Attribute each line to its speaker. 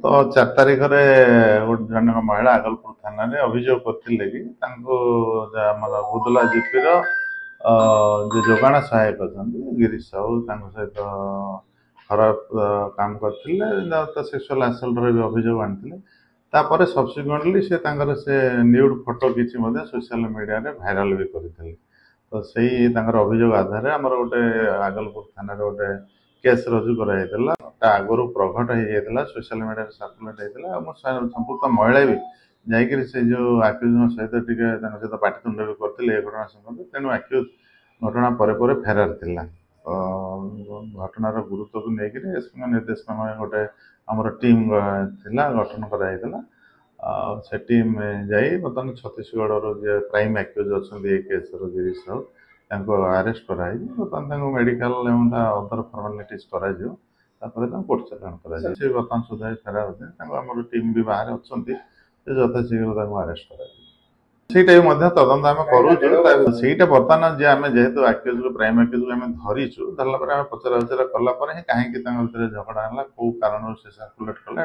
Speaker 1: तो 4 तारिख जन महिला आगलपुर थाना रे अभियोग करथिले कि तांको हमर बुदला जीपीर जो जोगाण सहायक अछंती गिरीश साहू तांको सहित खराब काम करथिले तो सेक्सुअल असल्ट रे भी अभियोग आनिथिले तापर सब्सिक्वेंटली से तांकर से न्यूड फोटो किछि मध्ये सोशल मीडिया रे वायरल भी करथिले तो सही तांकर अभियोग आधार हमर गोटे आगलपुर थाना रे गोटे केस रजू कराइला आगुरी प्रघट हो जाता सोशल मीडिया सर्कुलेट होता संपुक्त महिला भी जाकि से जो आक्यूज सहित सहित पाटितुंड भी करते घटना संबंध तेणु आक्यूज घटना पर फेरार थिला घटनार गुरुत्व को लेकिन एसपी निर्देशनामा गोटे आमर टीम थिला गठन कराइला से टीम जाई बर्तमान छत्तीसगढ़ जे प्राइम आक्यूज अच्छा केस गिरीश साहू अरेस्ट कराई बर्तमान मेडिकल अदर फर्मालिटीज करा कोर्ट चालाण कर बर्तमान सुधा फेरार होते टीम भी बाहर अच्छा यथाशीघ्र अरेस्ट कर तदंत आम करूटा बर्तमान जे आम जेहेतु आक्यूज प्राइम आक्यूज आम धरीचु धरला आम पचरा उचरा कलापर कहीं झगड़ा है कौ कारण से सर्कुलेट कला।